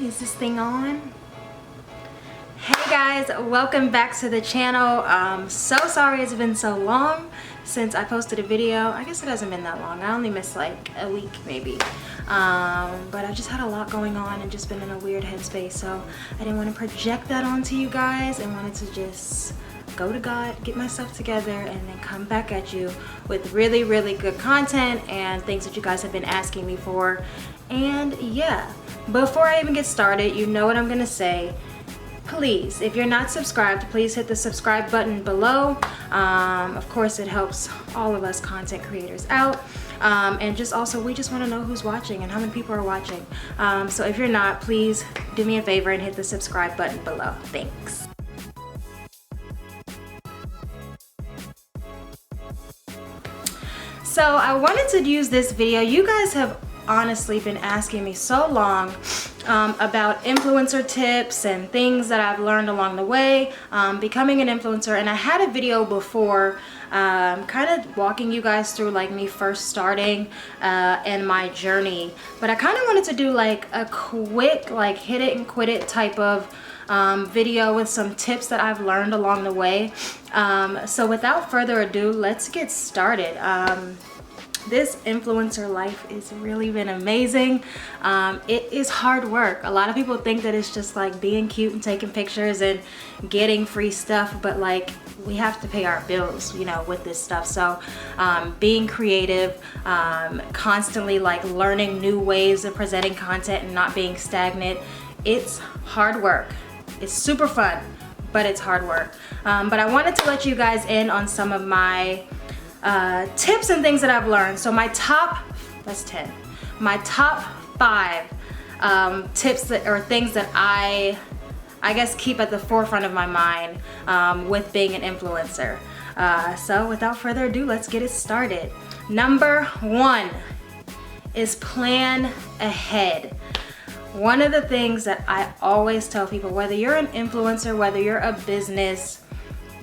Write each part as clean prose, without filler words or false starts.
Is this thing on? Hey guys, welcome back to the channel. So sorry it's been so long since I posted a video. I guess it hasn't been that long. I only missed like a week maybe. But I just had a lot going on and just been in a weird headspace, so I didn't want to project that onto you guys and wanted to just go to God, get myself together, and then come back at you with really good content and things that you guys have been asking me for. And yeah, before I even get started, you know what I'm gonna say. Please, if you're not subscribed, please hit the subscribe button below. Of course, it helps all of us content creators out. And just also, we just want to know who's watching and how many people are watching. So if you're not, please do me a favor and hit the subscribe button below. Thanks. So I wanted to use this video. You guys have honestly been asking me so long about influencer tips and things that I've learned along the way becoming an influencer. And I had a video before kind of walking you guys through like me first starting and my journey, but I kind of wanted to do like a quick like hit it and quit it type of video with some tips that I've learned along the way. So without further ado, let's get started. This influencer life has really been amazing. It is hard work. A lot of people think that it's just like being cute and taking pictures and getting free stuff, but like we have to pay our bills, you know, with this stuff. So being creative, constantly like learning new ways of presenting content and not being stagnant, it's hard work. It's super fun, but it's hard work. But I wanted to let you guys in on some of my tips and things that I've learned. So my top, that's 10. My top 5 tips that or things that I guess keep at the forefront of my mind with being an influencer. So without further ado, let's get it started. Number 1 is plan ahead. One of the things that I always tell people, whether you're an influencer, whether you're a business,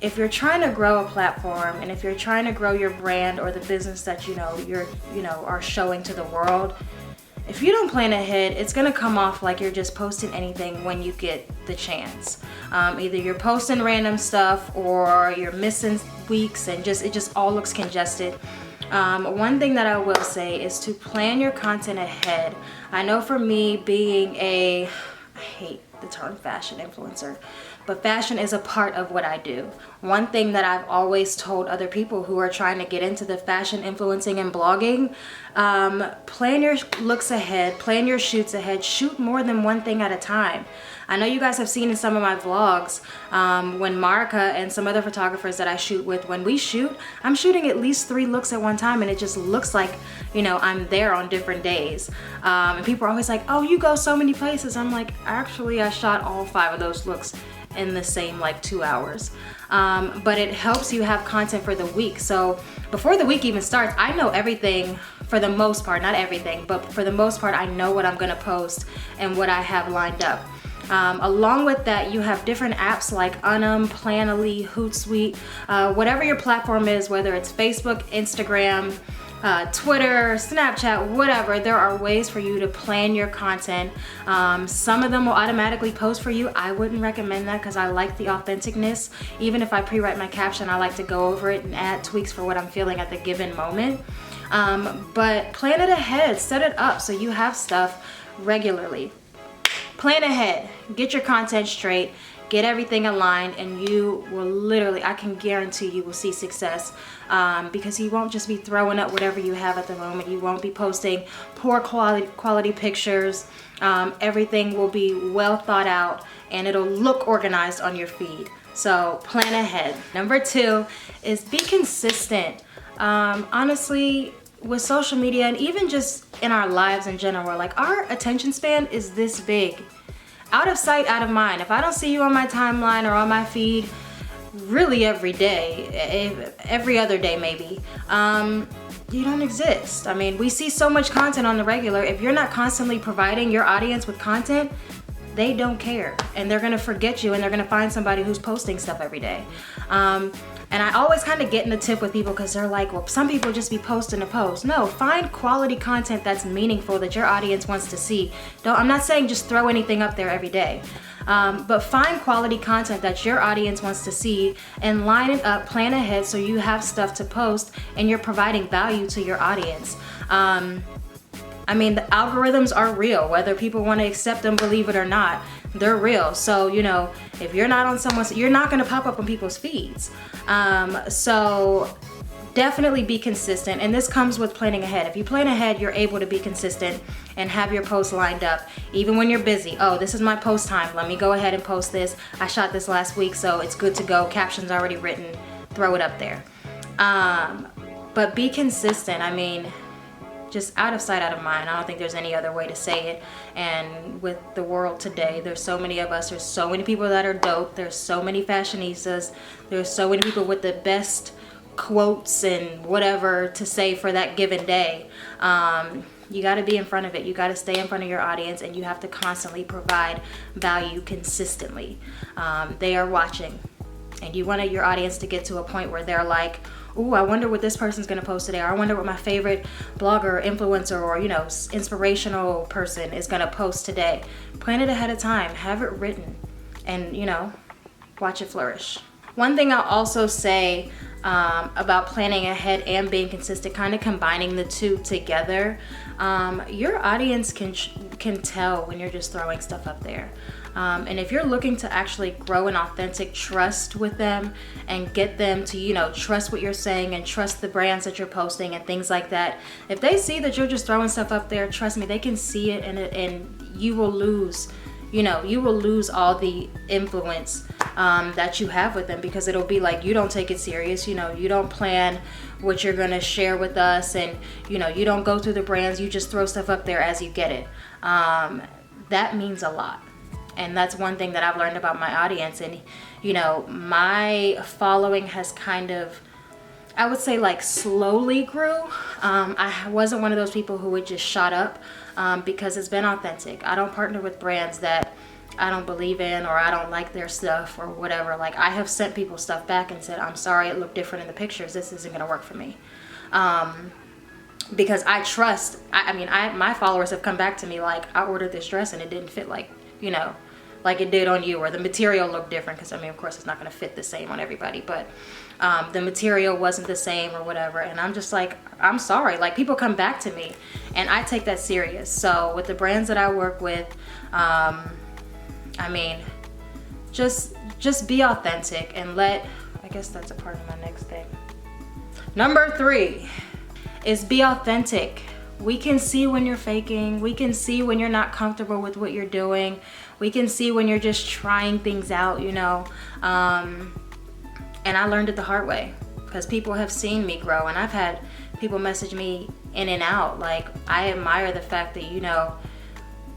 if you're trying to grow a platform and if you're trying to grow your brand or the business that are showing to the world, if you don't plan ahead, it's gonna come off like you're just posting anything when you get the chance. Either you're posting random stuff or you're missing weeks and it just all looks congested. One thing that I will say is to plan your content ahead. I know for me being I hate the term fashion influencer, but fashion is a part of what I do. One thing that I've always told other people who are trying to get into the fashion influencing and blogging, plan your looks ahead, plan your shoots ahead, shoot more than one thing at a time. I know you guys have seen in some of my vlogs when Marika and some other photographers that I shoot with, when we shoot, I'm shooting at least 3 looks at one time, and it just looks like, you know, I'm there on different days. And people are always like, oh, you go so many places. I'm like, actually, I shot all 5 of those looks in the same like 2 hours. But it helps you have content for the week. So before the week even starts, I know everything for the most part, not everything, but for the most part, I know what I'm gonna post and what I have lined up. Along with that, you have different apps like Planoly, Hootsuite, whatever your platform is, whether it's Facebook, Instagram, Twitter, Snapchat, whatever, there are ways for you to plan your content. Some of them will automatically post for you. I wouldn't recommend that because I like the authenticness. Even if I pre-write my caption, I like to go over it and add tweaks for what I'm feeling at the given moment. But plan it ahead, set it up so you have stuff regularly. Plan ahead, get your content straight, get everything aligned, and you will literally, I can guarantee you will see success because you won't just be throwing up whatever you have at the moment. You won't be posting poor quality pictures. Everything will be well thought out and it'll look organized on your feed. So plan ahead. Number 2 is be consistent. Honestly, with social media and even just in our lives in general, like our attention span is this big. Out of sight, out of mind. If I don't see you on my timeline or on my feed really every day, every other day maybe, you don't exist. I mean, we see so much content on the regular. If you're not constantly providing your audience with content, they don't care and they're gonna forget you and they're gonna find somebody who's posting stuff every day. And I always kind of get in the tip with people because they're like, well, some people just be posting a post. No, find quality content that's meaningful that your audience wants to see. I'm not saying just throw anything up there every day. But find quality content that your audience wants to see and line it up, plan ahead so you have stuff to post and you're providing value to your audience. I mean, the algorithms are real, whether people want to accept them, believe it or not, they're real. So, you know, if you're not on someone's, you're not going to pop up on people's feeds. So definitely be consistent. And this comes with planning ahead. If you plan ahead, you're able to be consistent and have your posts lined up. Even when you're busy, oh, this is my post time. Let me go ahead and post this. I shot this last week, so it's good to go. Captions already written, throw it up there. But be consistent. I mean, just out of sight, out of mind. I don't think there's any other way to say it. And with the world today, there's so many of us, there's so many people that are dope, there's so many fashionistas, there's so many people with the best quotes and whatever to say for that given day. You got to be in front of it. You got to stay in front of your audience, and you have to constantly provide value consistently. They are watching, and you want your audience to get to a point where they're like, ooh, I wonder what this person's gonna post today, or I wonder what my favorite blogger, influencer, or, you know, inspirational person is gonna post today. Plan it ahead of time, have it written, and, you know, watch it flourish. One thing I'll also say about planning ahead and being consistent, kind of combining the two together, your audience can tell when you're just throwing stuff up there. And if you're looking to actually grow an authentic trust with them and get them to, you know, trust what you're saying and trust the brands that you're posting and things like that, if they see that you're just throwing stuff up there, trust me, they can see it, and you will lose, you know, you will lose all the influence that you have with them, because it'll be like, you don't take it serious, you know, you don't plan what you're gonna share with us, and, you know, you don't go through the brands, you just throw stuff up there as you get it. That means a lot. And that's one thing that I've learned about my audience. And, you know, my following has kind of, I would say, like, slowly grew. I wasn't one of those people who would just shot up, because it's been authentic. I don't partner with brands that I don't believe in, or I don't like their stuff, or whatever. Like, I have sent people stuff back and said, I'm sorry, it looked different in the pictures. This isn't going to work for me. Because I trust, my followers have come back to me like, I ordered this dress and it didn't fit like, you know, like it did on you, or the material looked different, because I mean, of course, it's not going to fit the same on everybody, but the material wasn't the same or whatever. And I'm just like, I'm sorry. Like, people come back to me, and I take that serious. So with the brands that I work with, I mean, just be authentic, and I guess that's a part of my next thing. Number 3 is be authentic. We can see when you're faking. We can see when you're not comfortable with what you're doing. We can see when you're just trying things out, you know. And I learned it the hard way, because people have seen me grow, and I've had people message me in and out. Like, I admire the fact that, you know,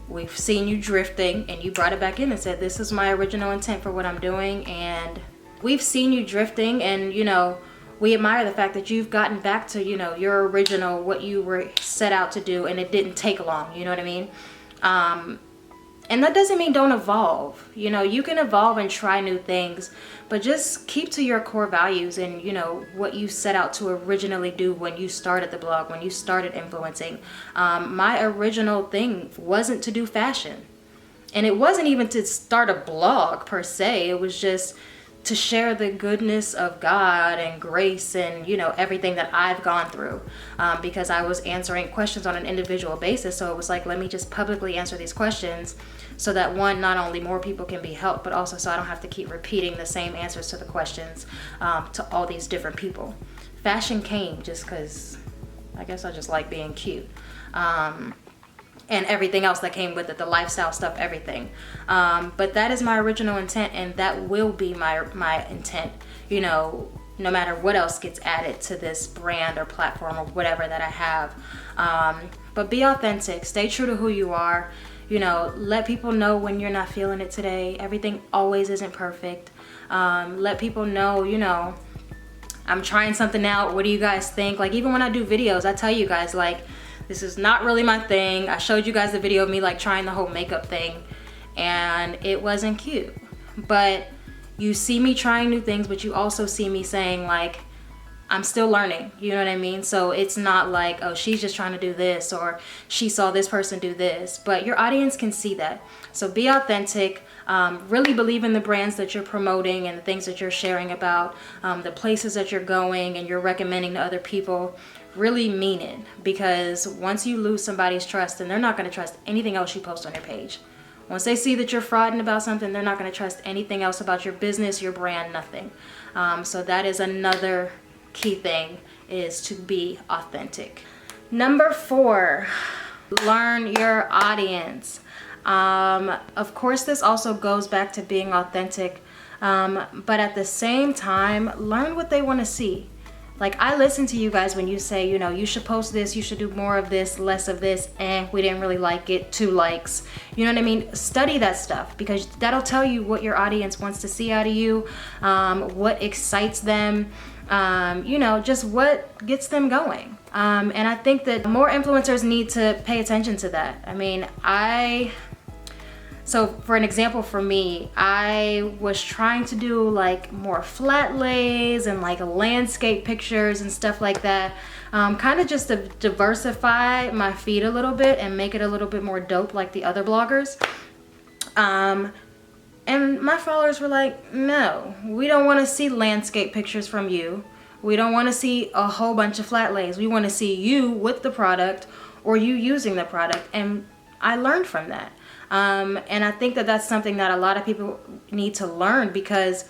we've seen you drifting, and you brought it back in and said, this is my original intent for what I'm doing. And we've seen you drifting, and, you know, we admire the fact that you've gotten back to, you know, your original, what you were set out to do, and it didn't take long, you know what I mean? And that doesn't mean don't evolve. You know, you can evolve and try new things, but just keep to your core values and, you know, what you set out to originally do when you started the blog, when you started influencing. My original thing wasn't to do fashion. And it wasn't even to start a blog per se. It was just to share the goodness of God and grace and, you know, everything that I've gone through, because I was answering questions on an individual basis. So it was like, let me just publicly answer these questions so that, one, not only more people can be helped, but also so I don't have to keep repeating the same answers to the questions to all these different people. Fashion came just because I guess I just like being cute. And everything else that came with it, the lifestyle stuff, everything. But that is my original intent, and that will be my intent, you know, no matter what else gets added to this brand or platform or whatever that I have. But be authentic, stay true to who you are, you know, let people know when you're not feeling it today. Everything always isn't perfect. Let people know, you know, I'm trying something out. What do you guys think? Like, even when I do videos, I tell you guys, like, this is not really my thing. I showed you guys the video of me like trying the whole makeup thing, and it wasn't cute. But you see me trying new things, but you also see me saying like, I'm still learning, you know what I mean? So it's not like, oh, she's just trying to do this, or she saw this person do this, but your audience can see that. So be authentic, really believe in the brands that you're promoting and the things that you're sharing about, the places that you're going and you're recommending to other people. Really mean it, because once you lose somebody's trust, then they're not going to trust anything else you post on your page. Once they see that you're frauding about something, they're not going to trust anything else about your business, your brand, nothing. So that is another key thing, is to be authentic. Number 4, learn your audience. Of course, this also goes back to being authentic, but at the same time, learn what they want to see. Like, I listen to you guys when you say, you know, you should post this, you should do more of this, less of this, we didn't really like it, 2 likes. You know what I mean? Study that stuff, because that'll tell you what your audience wants to see out of you, what excites them, you know, just what gets them going. And I think that more influencers need to pay attention to that. I mean, so for an example, for me, I was trying to do like more flat lays and like landscape pictures and stuff like that, kind of just to diversify my feed a little bit and make it a little bit more dope like the other bloggers. And my followers were like, no, we don't want to see landscape pictures from you. We don't want to see a whole bunch of flat lays. We want to see you with the product or you using the product. And I learned from that. And I think that that's something that a lot of people need to learn, because,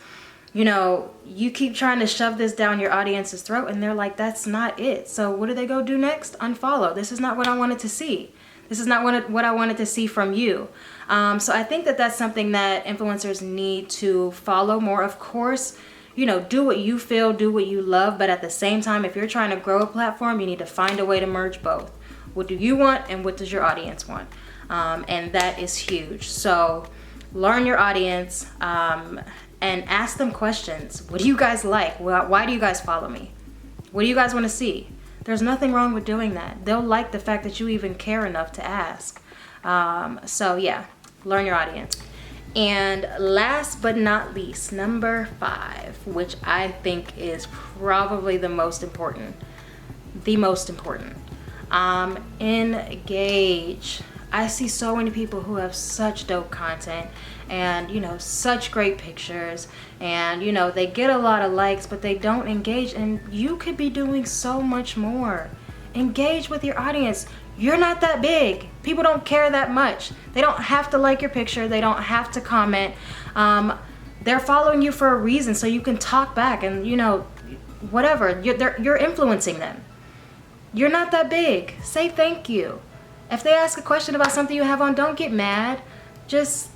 you know, you keep trying to shove this down your audience's throat and they're like, that's not it. So what do they go do next? Unfollow. This is not what I wanted to see. This is not what I wanted to see from you. So I think that that's something that influencers need to follow more. Of course, you know, do what you feel, do what you love. But at the same time, if you're trying to grow a platform, you need to find a way to merge both. What do you want and what does your audience want? And that is huge. So learn your audience, and ask them questions. What do you guys like? Why do you guys follow me? What do you guys want to see? There's nothing wrong with doing that. They'll like the fact that you even care enough to ask. So yeah, learn your audience. And last but not least, number 5, which I think is probably the most important. Engage. I see so many people who have such dope content and, you know, such great pictures, and, you know, they get a lot of likes, but they don't engage, and you could be doing so much more. Engage with your audience. You're not that big. People don't care that much. They don't have to like your picture. They don't have to comment. They're following you for a reason, so you can talk back and, you know, whatever. You're influencing them. You're not that big. Say thank you. If they ask a question about something you have on, don't get mad. Just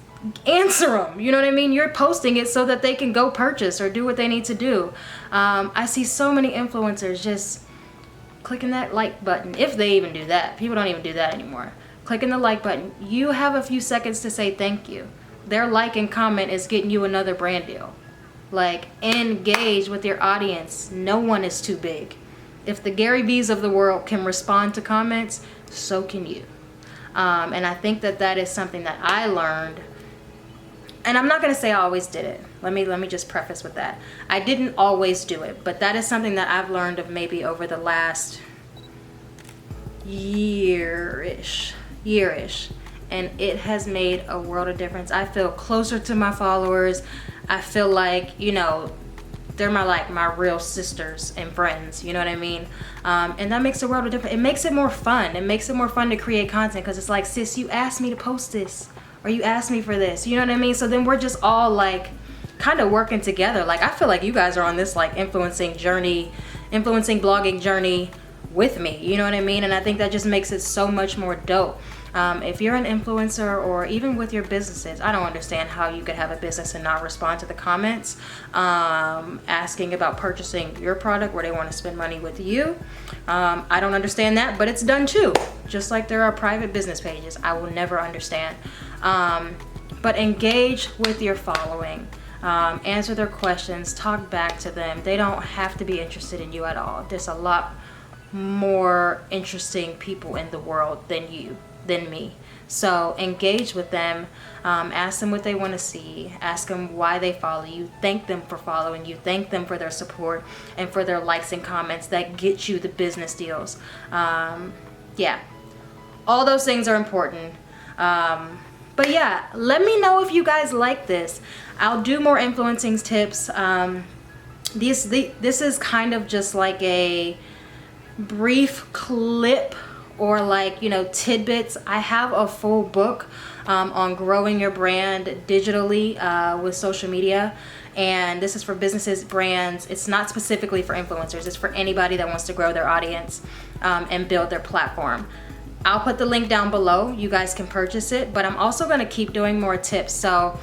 answer them. You know what I mean? You're posting it so that they can go purchase or do what they need to do. I see so many influencers just clicking that like button, if they even do that. People don't even do that anymore. Clicking the like button. You have a few seconds to say thank you. Their like and comment is getting you another brand deal. Like, engage with your audience. No one is too big. If the Gary V's of the world can respond to comments, so can you. And I think that that is something that I learned. And I'm not going to say I always did it. Let me just preface with that. I didn't always do it, but that is something that I've learned of maybe over the last year-ish. And it has made a world of difference. I feel closer to my followers. I feel like, you know, they're my real sisters and friends, you know what I mean? And that makes a world of difference. It makes it more fun. It makes it more fun to create content, because it's like, sis, you asked me to post this, or you asked me for this, you know what I mean? So then we're just all like kind of working together. Like, I feel like you guys are on this like influencing blogging journey with me, you know what I mean? And I think that just makes it so much more dope. If you're an influencer, or even with your businesses, I don't understand how you could have a business and not respond to the comments asking about purchasing your product, where they want to spend money with you. I don't understand that, but it's done too. Just like there are private business pages. I will never understand. But engage with your following. Answer their questions, talk back to them. They don't have to be interested in you at all. There's a lot more interesting people in the world than me. So engage with them, ask them what they want to see, ask them why they follow you, thank them for following you, thank them for their support and for their likes and comments that get you the business deals. Yeah, all those things are important. But yeah, let me know if you guys like this. I'll do more influencing tips. This is kind of just like a brief clip, or like, you know, tidbits. I have a full book on growing your brand digitally with social media, and this is for businesses, brands. It's not specifically for influencers. It's for anybody that wants to grow their audience and build their platform. I'll put the link down below. You guys can purchase it, but I'm also going to keep doing more tips. So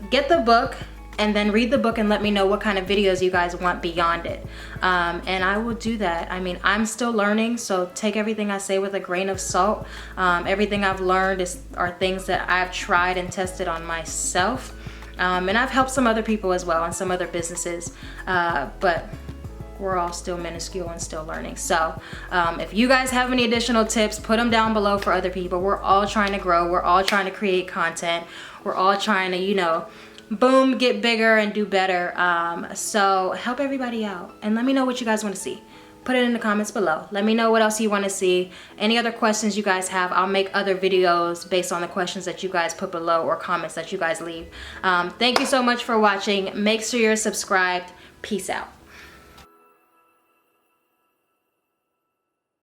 get the book and then read the book and let me know what kind of videos you guys want beyond it. And I will do that. I mean, I'm still learning, so take everything I say with a grain of salt. Everything I've learned are things that I've tried and tested on myself. And I've helped some other people as well and some other businesses. But we're all still minuscule and still learning. So if you guys have any additional tips, put them down below for other people. We're all trying to grow. We're all trying to create content. We're all trying to, you know, boom, get bigger and do better. So help everybody out and let me know what you guys want to see. Put it in the comments below. Let me know what else you want to see. Any other questions you guys have, I'll make other videos based on the questions that you guys put below or comments that you guys leave. Thank you so much for watching. Make sure you're subscribed. Peace out.